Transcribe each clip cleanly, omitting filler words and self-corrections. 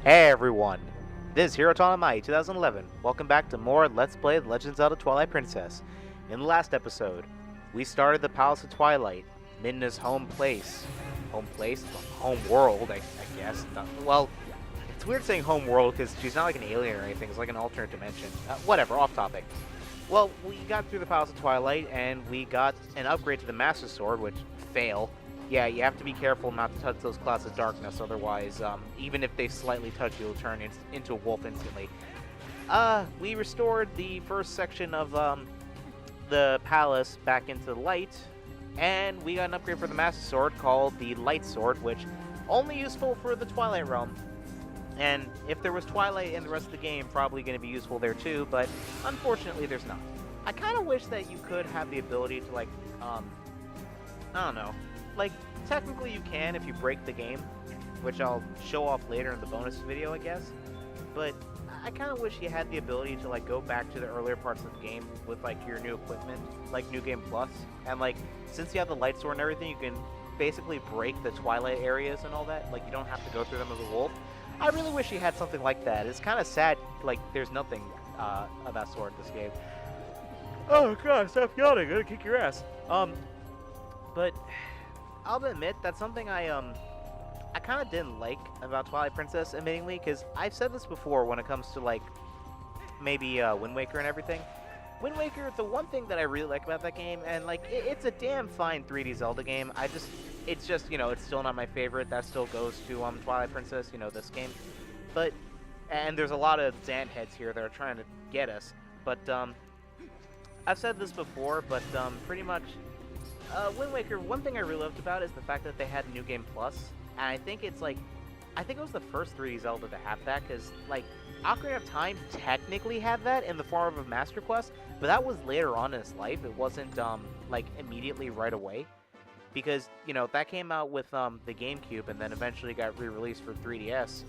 Hey everyone, this is Hirotanamai 2011. Welcome back to more Let's Play The Legend of Zelda Twilight Princess. In the last episode, we started the Palace of Twilight, Midna's home place. Home place? Home world, I guess. Well, it's weird saying home world because she's not like an alien or anything. It's like an alternate dimension. Whatever, off topic. Well, we got through the Palace of Twilight and we got an upgrade to the Master Sword, which fail. Yeah, you have to be careful not to touch those clouds of darkness, otherwise, even if they slightly touch you, you'll turn into a wolf instantly. We restored the first section of the palace back into the light, and we got an upgrade for the Master Sword called the Light Sword, which only useful for the Twilight Realm. And if there was Twilight in the rest of the game, probably going to be useful there too, but unfortunately there's not. I kind of wish that you could have the ability to, like, I don't know. Like, technically you can if you break the game, which I'll show off later in the bonus video, I guess. But I kind of wish you had the ability to, like, go back to the earlier parts of the game with, like, your new equipment, like New Game Plus. And, like, since you have the Light Sword and everything, you can basically break the Twilight areas and all that. Like, you don't have to go through them as a wolf. I really wish you had something like that. It's kind of sad, like, there's nothing of that sort in this game. Oh, God, stop yawning. I'm gonna kick your ass. But I'll admit that's something I kind of didn't like about Twilight Princess, admittingly, because I've said this before when it comes to, like, maybe Wind Waker and everything. Wind Waker, the one thing that I really like about that game, and, like, it's a damn fine 3D Zelda game. It's just, you know, it's still not my favorite. That still goes to Twilight Princess, you know, this game. But, and there's a lot of Zant heads here that are trying to get us. But, I've said this before, but pretty much, Wind Waker, one thing I really loved about it is the fact that they had New Game Plus, and I think it's like, I think it was the first 3D Zelda to have that, because, like, Ocarina of Time technically had that in the form of a Master Quest, but that was later on in its life. It wasn't, like, immediately right away, because, you know, that came out with, the GameCube, and then eventually got re-released for 3DS,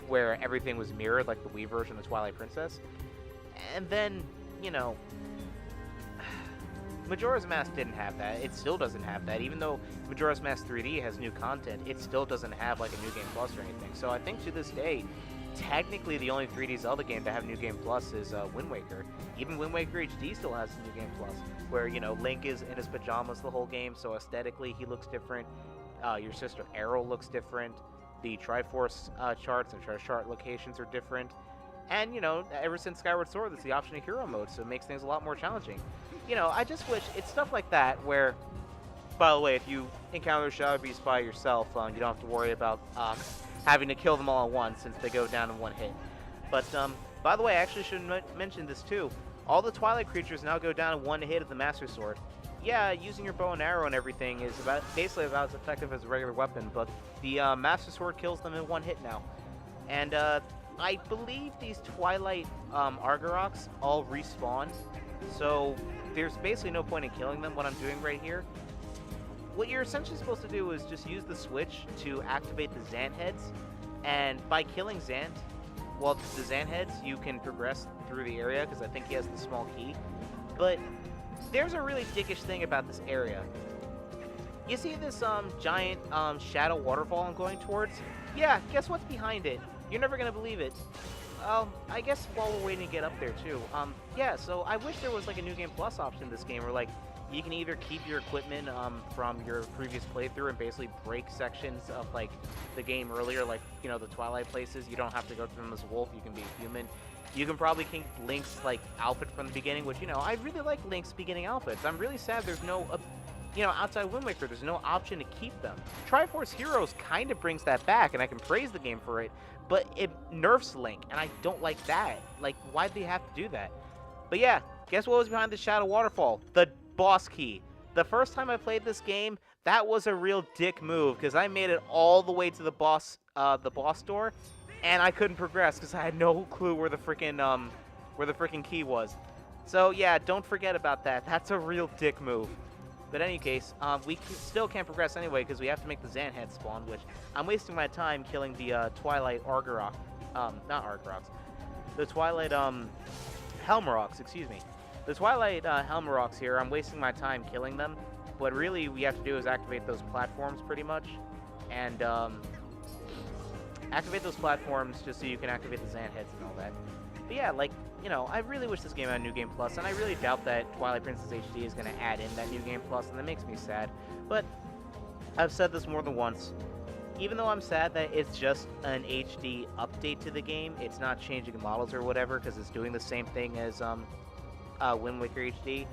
where everything was mirrored, like the Wii version of Twilight Princess, and then, you know, Majora's Mask didn't have that. It still doesn't have that. Even though Majora's Mask 3D has new content, it still doesn't have, like, a New Game Plus or anything. So I think to this day, technically the only 3D Zelda game to have New Game Plus is Wind Waker. Even Wind Waker HD still has New Game Plus, where, you know, Link is in his pajamas the whole game, so aesthetically he looks different. Your sister Aeril looks different. The Triforce charts and treasure chart locations are different. And, you know, ever since Skyward Sword, there's the option of hero mode, so it makes things a lot more challenging. You know, I just wish it's stuff like that where, by the way, if you encounter Shadow Beast by yourself, you don't have to worry about having to kill them all at once since they go down in one hit. But, by the way, I actually should mention this too. All the Twilight creatures now go down in one hit of the Master Sword. Yeah, using your bow and arrow and everything is basically about as effective as a regular weapon, but the Master Sword kills them in one hit now. And, I believe these Twilight Argoroks all respawn, so there's basically no point in killing them, what I'm doing right here. What you're essentially supposed to do is just use the switch to activate the Zant heads, and by killing Zant, well, the Zant heads, you can progress through the area, because I think he has the small key. But there's a really dickish thing about this area. You see this giant shadow waterfall I'm going towards? Yeah, guess what's behind it? You're never gonna believe it. I guess while we're waiting to get up there too. Yeah, so I wish there was, like, a New Game Plus option in this game where, like, you can either keep your equipment from your previous playthrough and basically break sections of, like, the game earlier, like, you know, the Twilight places. You don't have to go through them as a wolf. You can be a human. You can probably keep Link's, like, outfit from the beginning, which, you know, I really like Link's beginning outfits. I'm really sad there's no, you know, outside Wind Waker, there's no option to keep them. Triforce Heroes kind of brings that back, and I can praise the game for it, but it nerfs Link, and I don't like that. Like, why'd they have to do that? But yeah, guess what was behind the Shadow Waterfall? The boss key. The first time I played this game, that was a real dick move, because I made it all the way to the boss door, and I couldn't progress, because I had no clue where the freaking key was. So yeah, don't forget about that. That's a real dick move. But in any case, we still can't progress anyway because we have to make the Zant head spawn, which I'm wasting my time killing the Twilight Argorok. Not Argoroks. The Twilight Helmaroks, excuse me. The Twilight Helmaroks here, I'm wasting my time killing them. What really we have to do is activate those platforms pretty much. And activate those platforms just so you can activate the Zan heads and all that. But yeah, like, you know, I really wish this game had New Game Plus, and I really doubt that Twilight Princess HD is going to add in that New Game Plus, and that makes me sad. But I've said this more than once. Even though I'm sad that it's just an HD update to the game, it's not changing models or whatever, because it's doing the same thing as Wind Waker HD.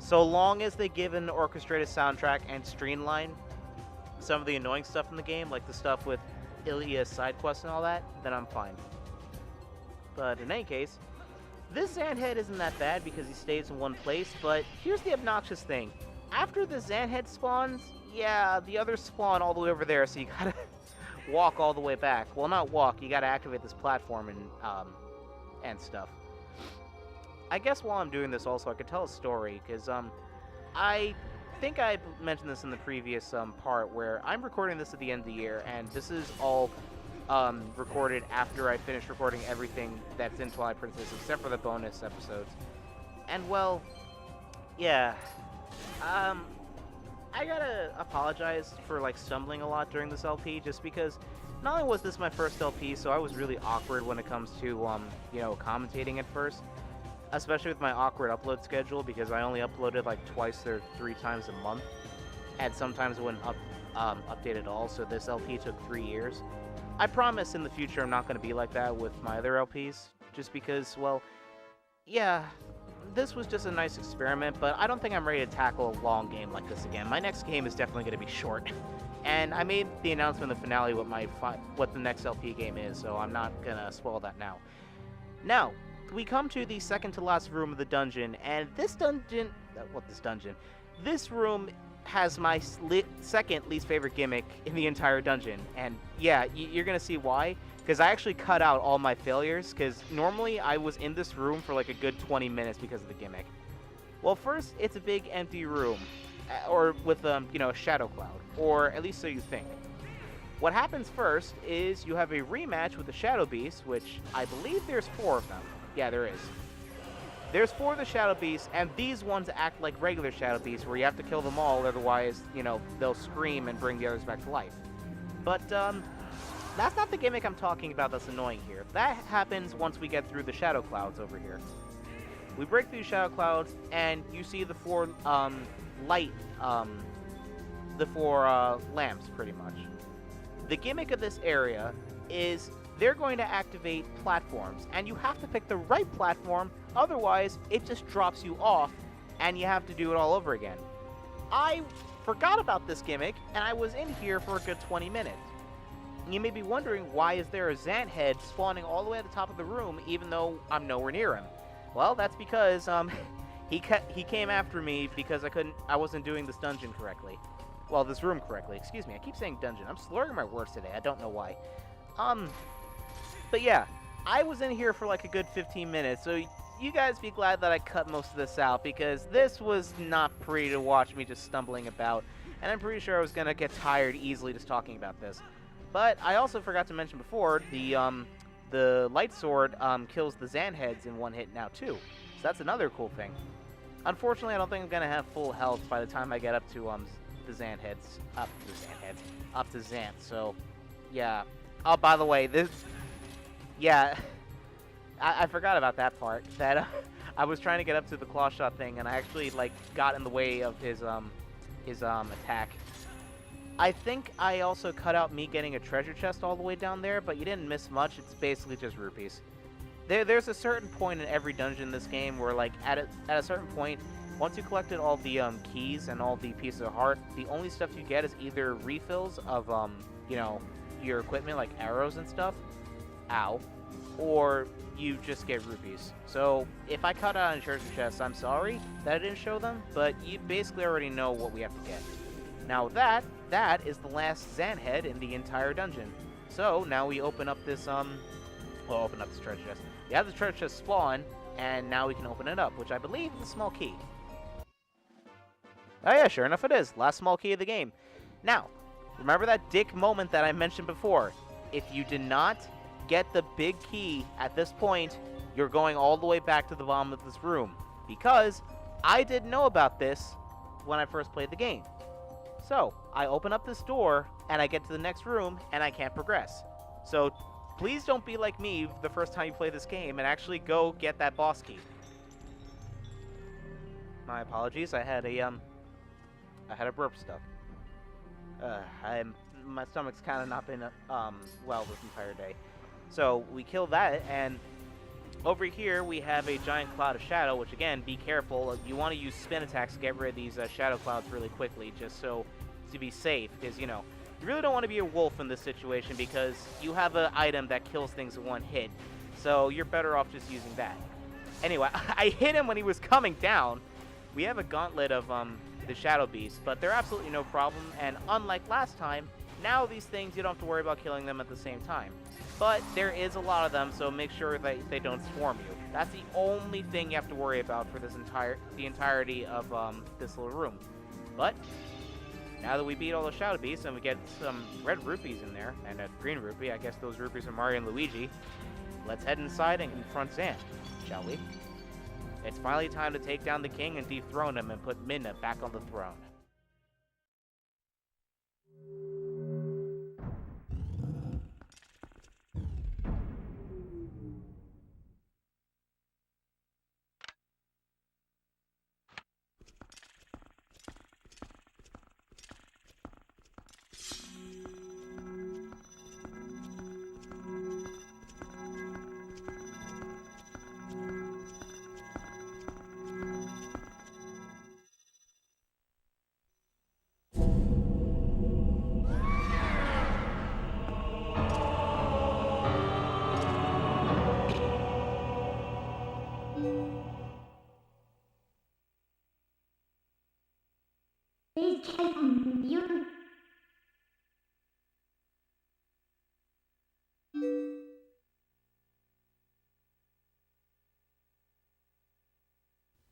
So long as they give an orchestrated soundtrack and streamline some of the annoying stuff in the game, like the stuff with Ilya's side quests and all that, then I'm fine. But in any case, this Zanhead isn't that bad because he stays in one place, but here's the obnoxious thing. After the Zanhead spawns, yeah, the others spawn all the way over there, so you gotta walk all the way back. Well, not walk, you gotta activate this platform and stuff. I guess while I'm doing this also, I could tell a story, because I think I mentioned this in the previous part, where I'm recording this at the end of the year, and this is all recorded after I finish recording everything that's in Twilight Princess, except for the bonus episodes. And, well, yeah, I gotta apologize for, like, stumbling a lot during this LP, just because not only was this my first LP, so I was really awkward when it comes to, you know, commentating at first, especially with my awkward upload schedule, because I only uploaded, like, twice or 3 times a month, and sometimes it wouldn't update at all, so this LP took 3 years. I promise in the future I'm not going to be like that with my other LPs, just because, well, yeah, this was just a nice experiment, but I don't think I'm ready to tackle a long game like this again. My next game is definitely going to be short, and I made the announcement in the finale what the next LP game is, so I'm not going to spoil that now. Now, we come to the second to last room of the dungeon, and this room has my second least favorite gimmick in the entire dungeon. And yeah, you're gonna see why, because I actually cut out all my failures, because normally I was in this room for like a good 20 minutes because of the gimmick. Well, first, it's a big empty room, or with you know, a shadow cloud, or at least so you think. What happens first is you have a rematch with the Shadow Beast, which I believe there's 4 of them. Yeah, there is. There's 4 of the Shadow Beasts, and these ones act like regular Shadow Beasts, where you have to kill them all, otherwise, you know, they'll scream and bring the others back to life. But, that's not the gimmick I'm talking about that's annoying here. That happens once we get through the Shadow Clouds over here. We break through Shadow Clouds, and you see the 4, the 4 lamps, pretty much. The gimmick of this area is they're going to activate platforms, and you have to pick the right platform, otherwise it just drops you off, and you have to do it all over again. I forgot about this gimmick, and I was in here for a good 20 minutes. You may be wondering, why is there a Zanhead spawning all the way at the top of the room, even though I'm nowhere near him? Well, that's because, he came after me because I wasn't doing this dungeon correctly. Well, this room correctly, excuse me, I keep saying dungeon. I'm slurring my words today, I don't know why. But yeah, I was in here for like a good 15 minutes, so you guys be glad that I cut most of this out, because this was not pretty to watch me just stumbling about, and I'm pretty sure I was going to get tired easily just talking about this. But I also forgot to mention before, the light sword kills the Zanheads in one hit now too, so that's another cool thing. Unfortunately, I don't think I'm going to have full health by the time I get up to up to Zant, so yeah. Oh, by the way, yeah, I forgot about that part, that I was trying to get up to the claw shot thing, and I actually, like, got in the way of his attack. I think I also cut out me getting a treasure chest all the way down there, but you didn't miss much. It's basically just rupees. There's a certain point in every dungeon in this game where, like, at a certain point, once you collected all the keys and all the pieces of heart, the only stuff you get is either refills of, you know, your equipment, like arrows and stuff, or you just get rupees. So if I cut out a treasure chest, I'm sorry that I didn't show them, but you basically already know what we have to get. Now that is the last Zanhead in the entire dungeon. So now we open up this open up this treasure chest. We have the treasure chest spawn, and now we can open it up, which I believe is a small key. Oh yeah, sure enough it is. Last small key of the game. Now, remember that dick moment that I mentioned before? If you did not get the big key at this point, you're going all the way back to the bottom of this room. Because I didn't know about this when I first played the game. So, I open up this door, and I get to the next room, and I can't progress. So please don't be like me the first time you play this game and actually go get that boss key. My apologies. I had a burp stuff. My stomach's kind of not been well this entire day. So we kill that, and over here we have a giant cloud of shadow. Which again, be careful. You want to use spin attacks to get rid of these shadow clouds really quickly, just so to be safe. Because you really don't want to be a wolf in this situation because you have an item that kills things in one hit. So you're better off just using that. Anyway, I hit him when he was coming down. We have a gauntlet of the shadow beasts, but they're absolutely no problem. And unlike last time, now these things you don't have to worry about killing them at the same time. But there is a lot of them, so make sure that they don't swarm you. That's the only thing you have to worry about for the entirety of this little room. But now that we beat all the shadow beasts and we get some red rupees in there and a green rupee, I guess those rupees are Mario and Luigi. Let's head inside and confront Zan, shall we? It's finally time to take down the king and dethrone him and put Midna back on the throne.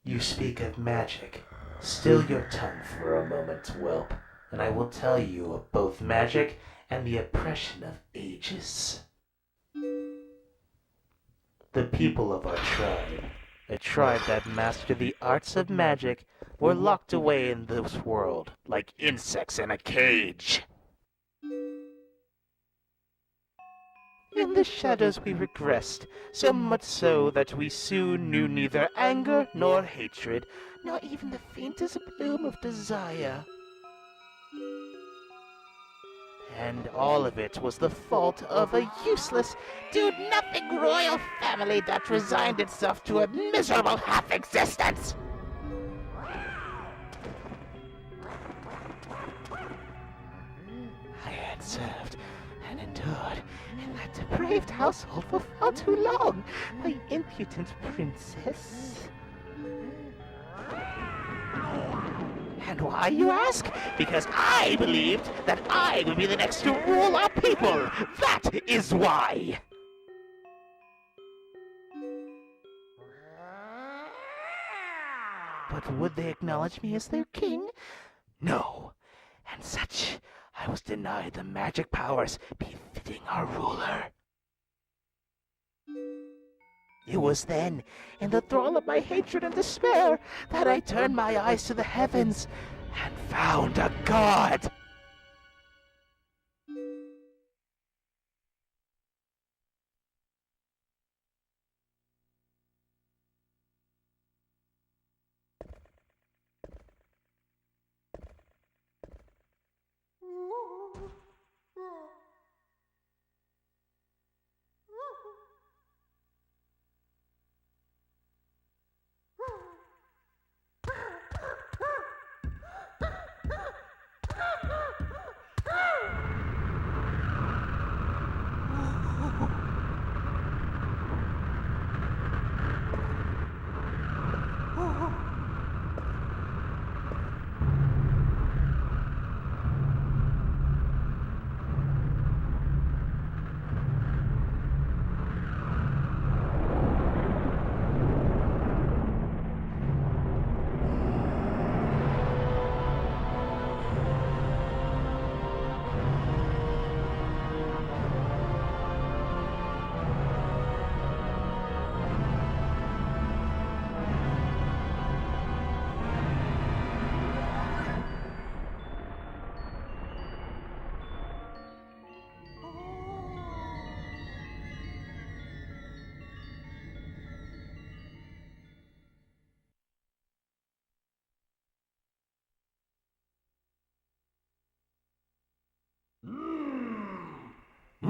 You speak of magic. Still your tongue for a moment, whelp, and I will tell you of both magic and the oppression of ages. The people of our tribe, a tribe that mastered the arts of magic, were locked away in this world like insects in a cage. In the shadows we regressed, so much so that we soon knew neither anger nor hatred, nor even the faintest bloom of desire. And all of it was the fault of a useless, do-nothing royal family that resigned itself to a miserable half-existence. I had served and endured in that depraved household for far too long, my impudent princess. And why, you ask? Because I believed that I would be the next to rule our people. That is why. But would they acknowledge me as their king? No. And such, I was denied the magic powers befitting our ruler. It was then, in the thrall of my hatred and despair, that I turned my eyes to the heavens and found a god.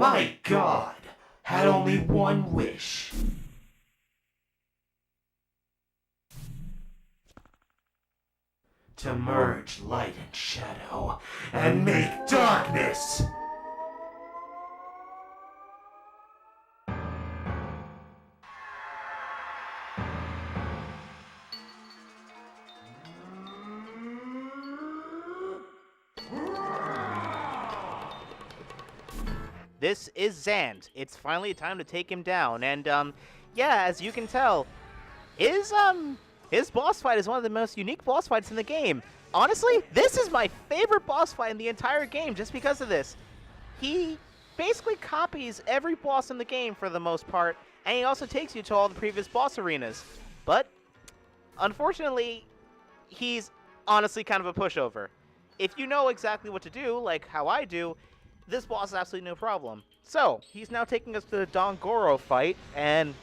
my god, had only one wish. To merge light and shadow, and make darkness. This is Zant. It's finally time to take him down, and yeah, as you can tell, his boss fight is one of the most unique boss fights in the game. Honestly, this is my favorite boss fight in the entire game just because of this. He basically copies every boss in the game for the most part, and he also takes you to all the previous boss arenas. But unfortunately, he's honestly kind of a pushover. If you know exactly what to do, like how I do, this boss is absolutely no problem. So, he's now taking us to the Dongoro fight, and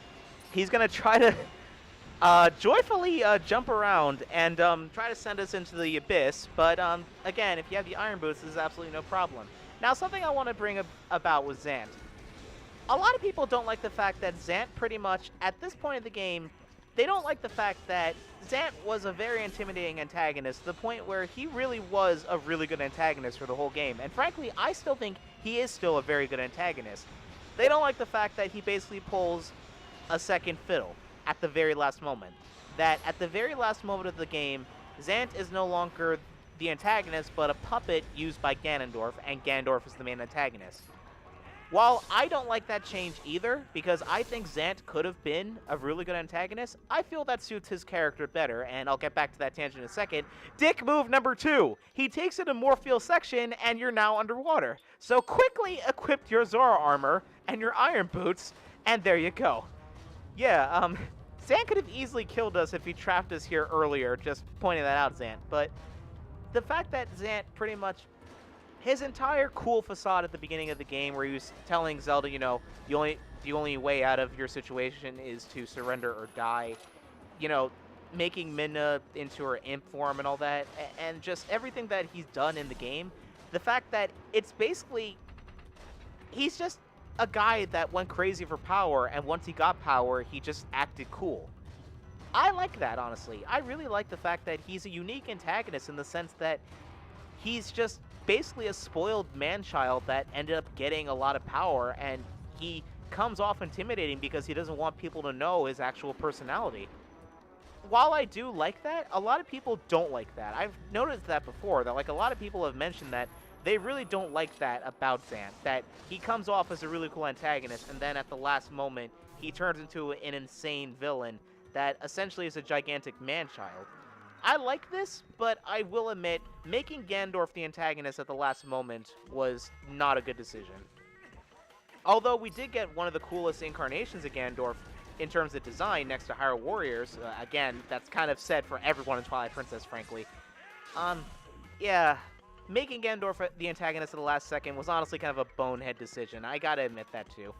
he's going to try to joyfully jump around and try to send us into the abyss. But, again, if you have the Iron Boots, this is absolutely no problem. Now, something I want to bring about with Zant. A lot of people don't like the fact that Zant pretty much, at this point in the game, they don't like the fact that Zant was a very intimidating antagonist to the point where he really was a really good antagonist for the whole game. And frankly, I still think he is still a very good antagonist. They don't like the fact that he basically pulls a second fiddle at the very last moment. That at the very last moment of the game, Zant is no longer the antagonist, but a puppet used by Ganondorf, and Ganondorf is the main antagonist. While I don't like that change either, because I think Zant could have been a really good antagonist, I feel that suits his character better, and I'll get back to that tangent in a second. Dick move number 2. He takes it a Morpheal section, and you're now underwater. So quickly equip your Zora armor and your Iron Boots, and there you go. Yeah, Zant could have easily killed us if he trapped us here earlier, just pointing that out, Zant. But the fact that Zant pretty much... his entire cool facade at the beginning of the game where he was telling Zelda, you know, the only way out of your situation is to surrender or die, you know, making Midna into her imp form and all that, and just everything that he's done in the game, the fact that it's basically, he's just a guy that went crazy for power, and once he got power, he just acted cool. I like that, honestly. I really like the fact that he's a unique antagonist in the sense that he's just basically a spoiled man-child that ended up getting a lot of power, and he comes off intimidating because he doesn't want people to know his actual personality. While I do like that, a lot of people don't like that. I've noticed that before, that like a lot of people have mentioned that they really don't like that about Zant, that he comes off as a really cool antagonist, and then at the last moment, he turns into an insane villain that essentially is a gigantic man-child. I like this, but I will admit, making Ganondorf the antagonist at the last moment was not a good decision. Although we did get one of the coolest incarnations of Ganondorf in terms of design next to Hyrule Warriors. Again, that's kind of said for everyone in Twilight Princess, frankly. Yeah, making Ganondorf the antagonist at the last second was honestly kind of a bonehead decision. I gotta admit that too.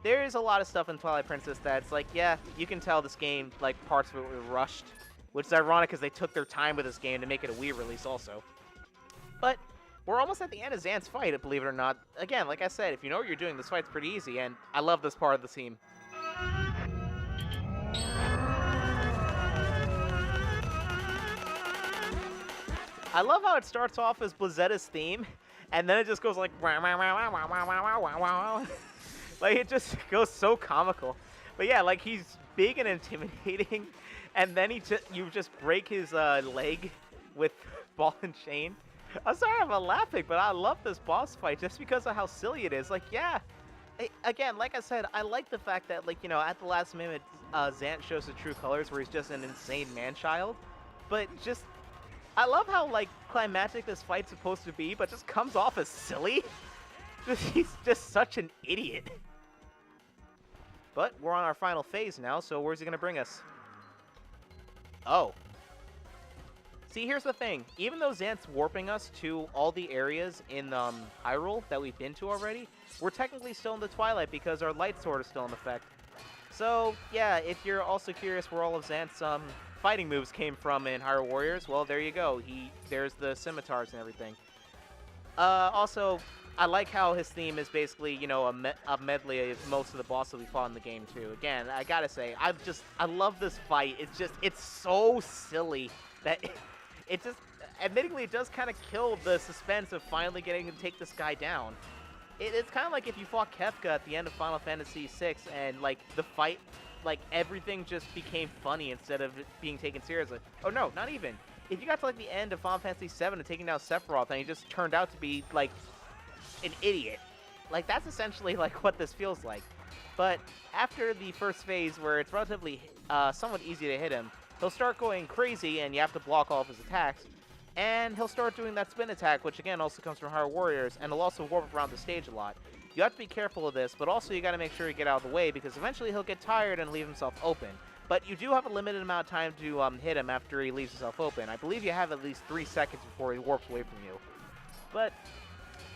There is a lot of stuff in Twilight Princess that's like, yeah, you can tell this game, like, parts of it were rushed. Which is ironic because they took their time with this game to make it a Wii release also. But we're almost at the end of Zant's fight, believe it or not. Again, like I said, if you know what you're doing, this fight's pretty easy, and I love this part of the theme. I love how it starts off as Blizetta's theme, and then it just goes like wow, wow, wow, wow, wow, wow, wow, wow. Like, it just goes so comical. But yeah, like, he's big and intimidating, and then you just break his leg with ball and chain. I'm sorry I'm laughing, but I love this boss fight just because of how silly it is. Like, yeah, again, like I said, I like the fact that, like, you know, at the last minute, Zant shows the true colors where he's just an insane man-child. But just, I love how, like, climactic this fight's supposed to be, but just comes off as silly. He's just such an idiot. But we're on our final phase now, so where's he gonna bring us? Oh. See, here's the thing. Even though Zant's warping us to all the areas in Hyrule that we've been to already, we're technically still in the Twilight because our light sword is still in effect. So, yeah, if you're also curious where all of Zant's fighting moves came from in Hyrule Warriors, well, there you go. There's the scimitars and everything. Also, I like how his theme is basically, you know, a medley of most of the bosses we fought in the game too. Again, I gotta say, I love this fight. It's so silly that it just, admittingly, it does kind of kill the suspense of finally getting to take this guy down. It's kind of like if you fought Kefka at the end of Final Fantasy VI and, like, the fight, like, everything just became funny instead of it being taken seriously. Oh, no, not even. If you got to, like, the end of Final Fantasy VII and taking down Sephiroth and he just turned out to be, like, an idiot. Like, that's essentially, like, what this feels like. But after the first phase, where it's relatively somewhat easy to hit him, he'll start going crazy and you have to block all of his attacks. And he'll start doing that spin attack, which again also comes from Hyrule Warriors, and he'll also warp around the stage a lot. You have to be careful of this, but also you got to make sure you get out of the way, because eventually he'll get tired and leave himself open. But you do have a limited amount of time to hit him after he leaves himself open. I believe you have at least 3 seconds before he warps away from you. But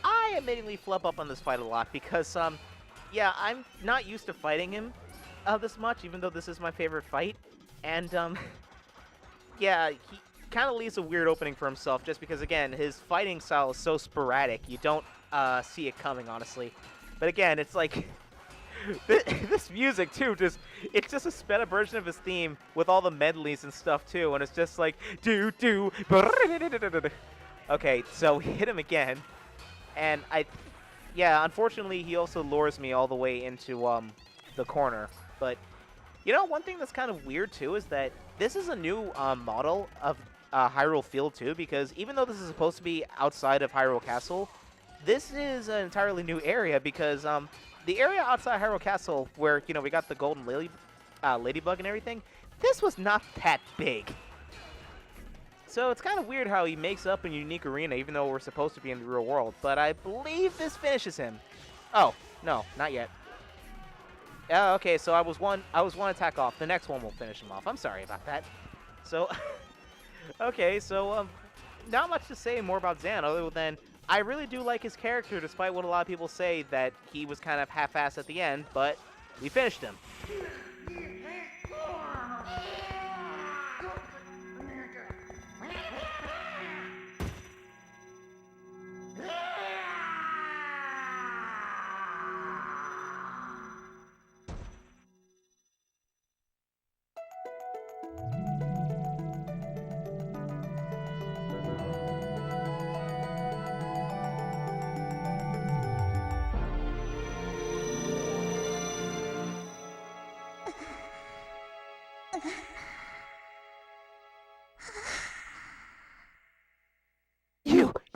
I admittedly flub up on this fight a lot, because, yeah, I'm not used to fighting him this much, even though this is my favorite fight. And, yeah, he kind of leaves a weird opening for himself, just because, again, his fighting style is so sporadic. You don't see it coming, honestly. But again, it's like this music too, it's just a sped up version of his theme with all the medleys and stuff too, and it's just like do. Okay, so we hit him again, and yeah, unfortunately he also lures me all the way into the corner. But you know, one thing that's kind of weird too is that this is a new model of Hyrule Field too, because even though this is supposed to be outside of Hyrule Castle, this is an entirely new area, because the area outside Hyrule Castle, where, you know, we got the golden ladybug and everything, this was not that big. So it's kind of weird how he makes up a unique arena, even though we're supposed to be in the real world. But I believe this finishes him. Oh, no, not yet. Okay, so I was one attack off. The next one will finish him off. I'm sorry about that. So, okay, so not much to say more about Zan, other than I really do like his character, despite what a lot of people say that he was kind of half-assed at the end, but we finished him.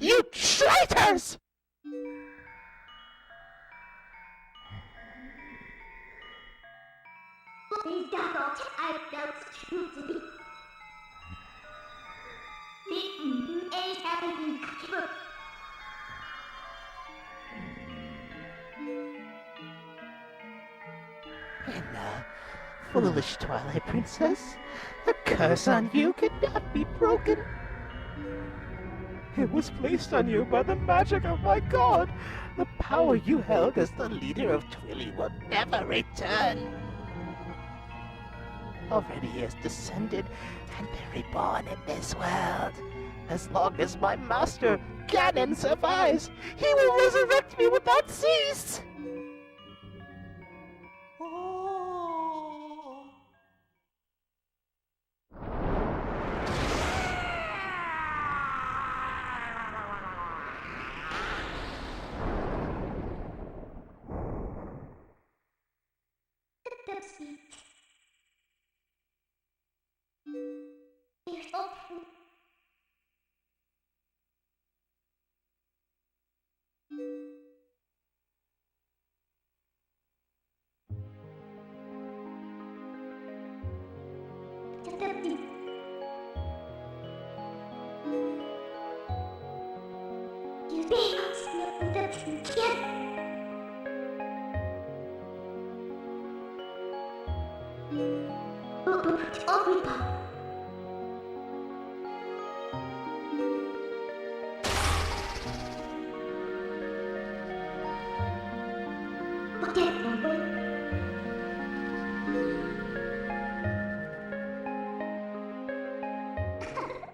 You traitors! Foolish Twilight Princess, the curse on you cannot be broken. It was placed on you by the magic of my god. The power you held as the leader of Twilly will never return. Already he has descended and been reborn in this world. As long as my master, Ganon, survives, he will resurrect me without cease.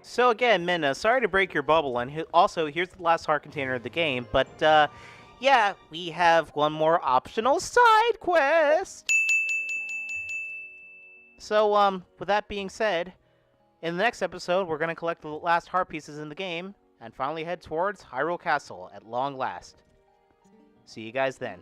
So again, Minna, sorry to break your bubble, and also, here's the last heart container of the game, but Yeah, we have one more optional side quest. So, with that being said, in the next episode, we're going to collect the last heart pieces in the game and finally head towards Hyrule Castle at long last. See you guys then.